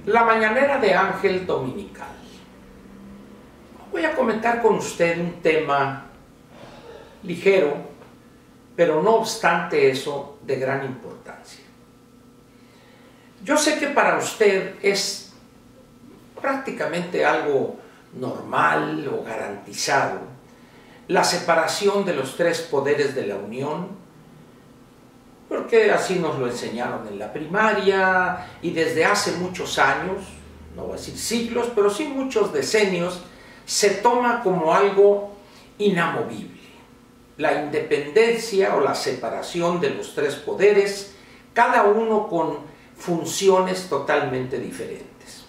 La mañanera de Ángel Dominical. Voy a comentar con usted un tema ligero, pero no obstante eso, de gran importancia. Yo sé que para usted es prácticamente algo normal o garantizado la separación de los tres poderes de la Unión, porque así nos lo enseñaron en la primaria y desde hace muchos años, no voy a decir siglos, pero sí muchos decenios, se toma como algo inamovible. La independencia o la separación de los tres poderes, cada uno con funciones totalmente diferentes.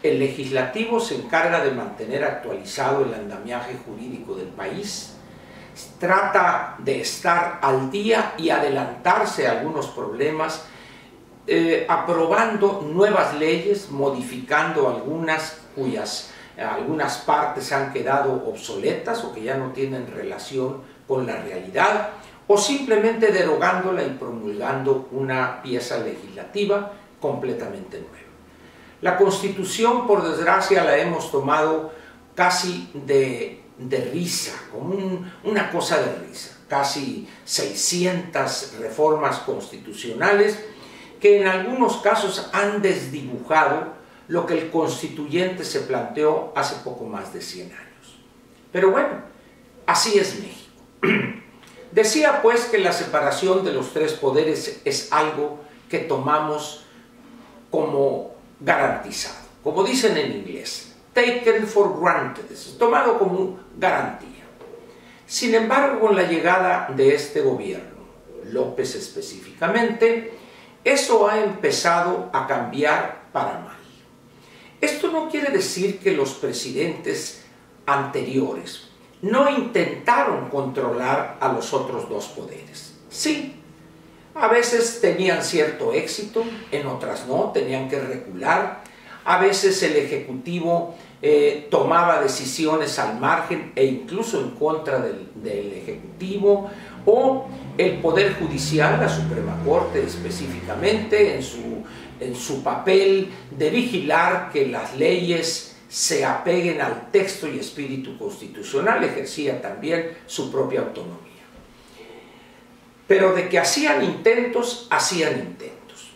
El legislativo se encarga de mantener actualizado el andamiaje jurídico del país, trata de estar al día y adelantarse a algunos problemas, aprobando nuevas leyes, modificando algunas cuyas algunas partes han quedado obsoletas o que ya no tienen relación con la realidad, o simplemente derogándola y promulgando una pieza legislativa completamente nueva. La Constitución, por desgracia, la hemos tomado casi de risa, como una cosa de risa, casi 600 reformas constitucionales que en algunos casos han desdibujado lo que el constituyente se planteó hace poco más de 100 años. Pero bueno, así es México. Decía pues que la separación de los tres poderes es algo que tomamos como garantizado, como dicen en inglés, taken for granted, es tomado como garantía. Sin embargo, con la llegada de este gobierno, López específicamente, eso ha empezado a cambiar para mal. Esto no quiere decir que los presidentes anteriores no intentaron controlar a los otros dos poderes. Sí, a veces tenían cierto éxito, en otras no, tenían que recular. A veces el Ejecutivo tomaba decisiones al margen e incluso en contra del Ejecutivo, o el Poder Judicial, la Suprema Corte específicamente, en su papel de vigilar que las leyes se apeguen al texto y espíritu constitucional, ejercía también su propia autonomía. Pero de que hacían intentos, hacían intentos.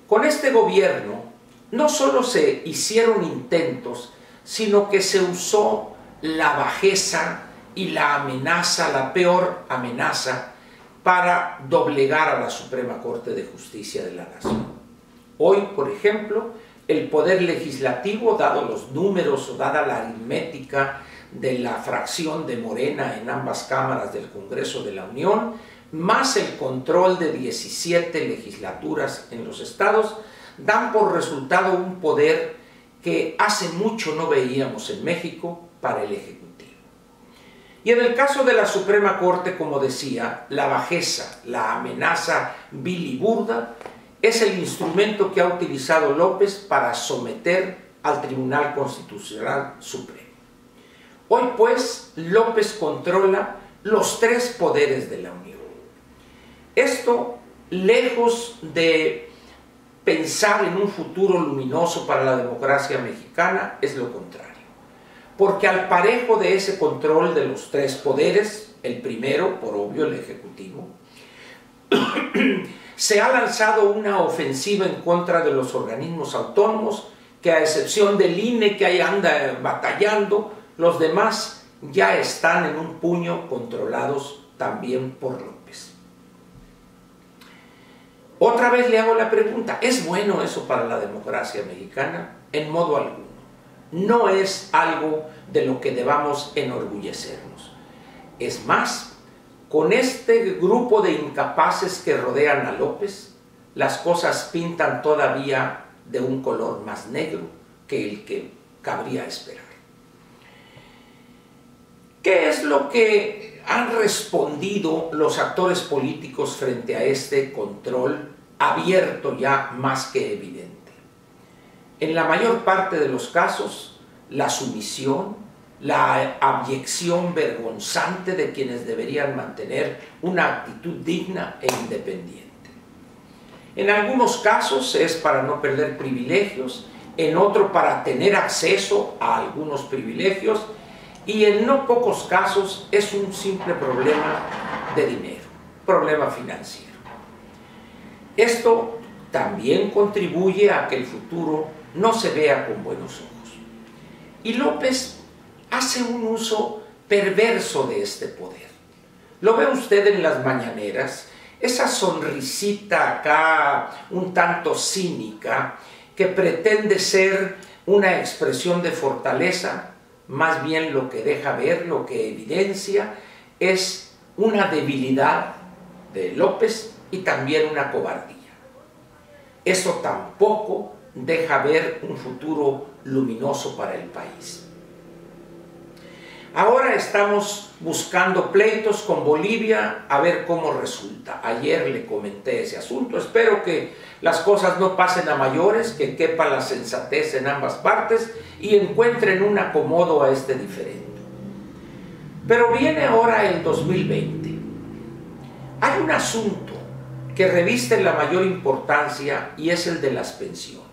Con este gobierno no solo se hicieron intentos, sino que se usó la bajeza y la amenaza, la peor amenaza, para doblegar a la Suprema Corte de Justicia de la Nación. Hoy, por ejemplo, el Poder Legislativo, dado los números o dada la aritmética de la fracción de Morena en ambas cámaras del Congreso de la Unión, más el control de 17 legislaturas en los estados, dan por resultado un poder que hace mucho no veíamos en México para el Ejecutivo. Y en el caso de la Suprema Corte, como decía, la bajeza, la amenaza vil y burda, es el instrumento que ha utilizado López para someter al Tribunal Constitucional Supremo. Hoy, pues, López controla los tres poderes de la Unión. Esto, lejos de pensar en un futuro luminoso para la democracia mexicana, es lo contrario. Porque al parejo de ese control de los tres poderes, el primero, por obvio, el Ejecutivo, se ha lanzado una ofensiva en contra de los organismos autónomos, que a excepción del INE, que ahí anda batallando, los demás ya están en un puño controlados también por López. Otra vez le hago la pregunta, ¿es bueno eso para la democracia mexicana? En modo alguno. No es algo de lo que debamos enorgullecernos. Es más, con este grupo de incapaces que rodean a López, las cosas pintan todavía de un color más negro que el que cabría esperar. ¿Qué es lo que han respondido los actores políticos frente a este control abierto ya más que evidente? En la mayor parte de los casos, la sumisión, la abyección vergonzante de quienes deberían mantener una actitud digna e independiente. En algunos casos es para no perder privilegios en otro para tener acceso a algunos privilegios, y en no pocos casos es un simple problema de dinero, problema financiero. Esto también contribuye a que el futuro no se vea con buenos ojos. Y López hace un uso perverso de este poder. Lo ve usted en las mañaneras, esa sonrisita acá un tanto cínica que pretende ser una expresión de fortaleza. Más bien lo que deja ver, lo que evidencia, es una debilidad de López y también una cobardía. Eso tampoco deja ver un futuro luminoso para el país. Ahora estamos buscando pleitos con Bolivia a ver cómo resulta. Ayer le comenté ese asunto. Espero que las cosas no pasen a mayores, que quepa la sensatez en ambas partes y encuentren un acomodo a este diferendo. Pero viene ahora el 2020. Hay un asunto que reviste la mayor importancia y es el de las pensiones.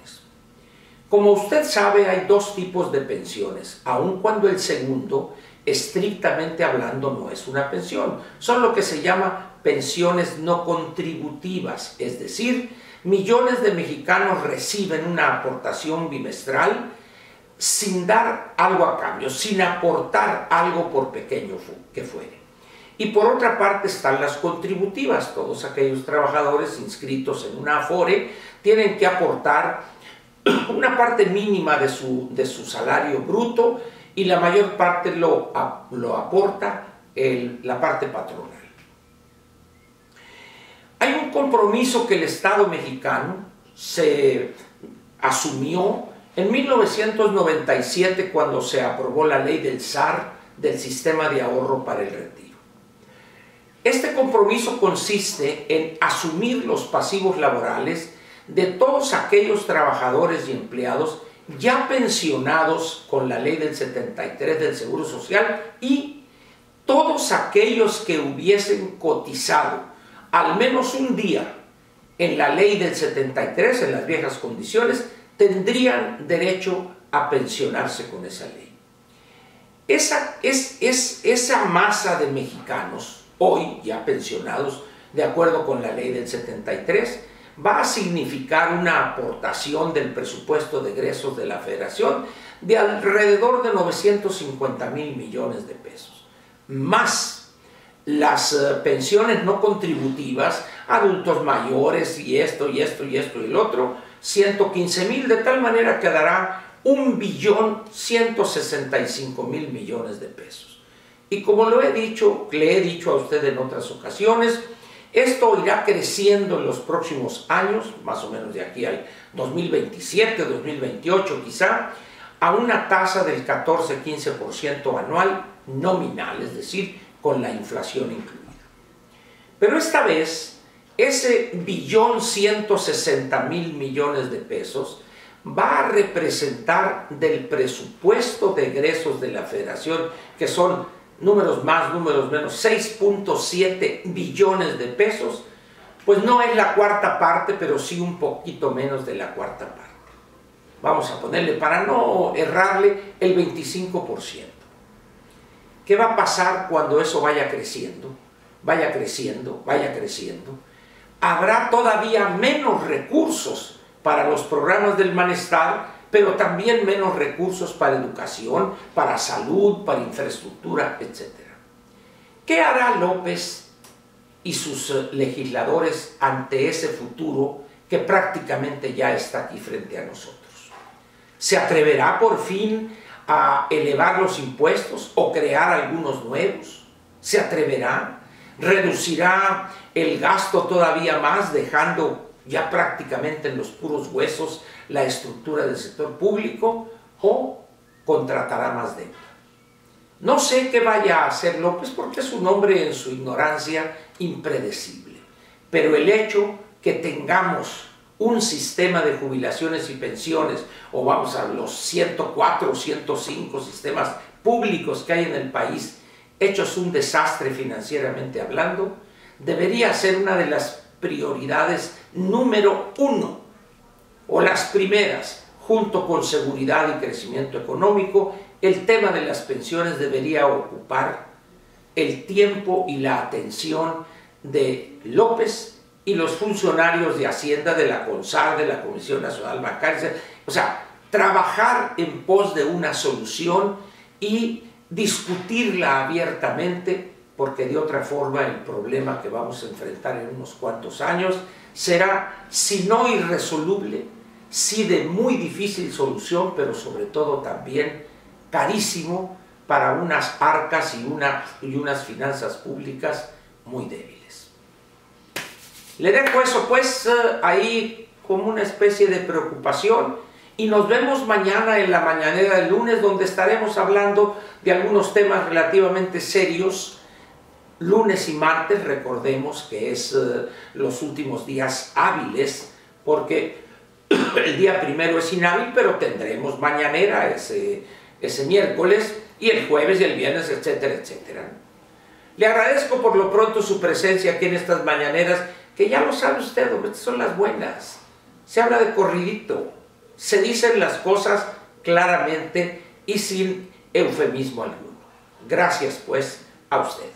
Como usted sabe, hay dos tipos de pensiones, aun cuando el segundo, estrictamente hablando, no es una pensión. Son lo que se llama pensiones no contributivas, es decir, millones de mexicanos reciben una aportación bimestral sin dar algo a cambio, sin aportar algo por pequeño que fuere. Y por otra parte están las contributivas. Todos aquellos trabajadores inscritos en una Afore tienen que aportar una parte mínima de su salario bruto y la mayor parte lo aporta la parte patronal. Hay un compromiso que el Estado mexicano se asumió en 1997 cuando se aprobó la ley del SAR, del Sistema de Ahorro para el Retiro. Este compromiso consiste en asumir los pasivos laborales de todos aquellos trabajadores y empleados ya pensionados con la ley del 73 del Seguro Social y todos aquellos que hubiesen cotizado al menos un día en la ley del 73, en las viejas condiciones, tendrían derecho a pensionarse con esa ley. Esa masa de mexicanos hoy ya pensionados de acuerdo con la ley del 73, va a significar una aportación del presupuesto de egresos de la Federación de alrededor de 950,000 millones de pesos, más las pensiones no contributivas, adultos mayores y esto y el otro, 115,000, de tal manera que dará 1,165,000 millones de pesos. Y como le he dicho a usted en otras ocasiones, esto irá creciendo en los próximos años, más o menos de aquí al 2027, 2028 quizá, a una tasa del 14-15% anual nominal, es decir, con la inflación incluida. Pero esta vez, ese 1,160,000 millones de pesos va a representar del presupuesto de egresos de la Federación, que son números más, números menos, 6.7 billones de pesos, pues no es la cuarta parte, pero sí un poquito menos de la cuarta parte. Vamos a ponerle, para no errarle, el 25%. ¿Qué va a pasar cuando eso vaya creciendo? Vaya creciendo, vaya creciendo. Habrá todavía menos recursos para los programas del Manestar, pero también menos recursos para educación, para salud, para infraestructura, etc. ¿Qué hará López y sus legisladores ante ese futuro que prácticamente ya está aquí frente a nosotros? ¿Se atreverá por fin a elevar los impuestos o crear algunos nuevos? ¿Se atreverá? ¿Reducirá el gasto todavía más, dejando ya prácticamente en los puros huesos la estructura del sector público, o contratará más deuda? No sé qué vaya a hacer López porque es un hombre en su ignorancia impredecible, pero el hecho que tengamos un sistema de jubilaciones y pensiones, o vamos a los 104 o 105 sistemas públicos que hay en el país, hechos un desastre financieramente hablando, debería ser una de las prioridades número 1, o las primeras, junto con seguridad y crecimiento económico, el tema de las pensiones debería ocupar el tiempo y la atención de López y los funcionarios de Hacienda, de la CONSAR, de la Comisión Nacional Bancaria. O sea, trabajar en pos de una solución y discutirla abiertamente, porque de otra forma el problema que vamos a enfrentar en unos cuantos años será, si no irresoluble, sí de muy difícil solución, pero sobre todo también carísimo para unas arcas y unas finanzas públicas muy débiles. Le dejo eso pues ahí como una especie de preocupación y nos vemos mañana en la mañanera del lunes, donde estaremos hablando de algunos temas relativamente serios. Lunes y martes, recordemos que es los últimos días hábiles, porque el día primero es inhábil, pero tendremos mañanera ese miércoles, y el jueves y el viernes, etcétera, etcétera. Le agradezco por lo pronto su presencia aquí en estas mañaneras, que ya lo sabe usted, estas son las buenas. Se habla de corridito, se dicen las cosas claramente y sin eufemismo alguno. Gracias pues a usted.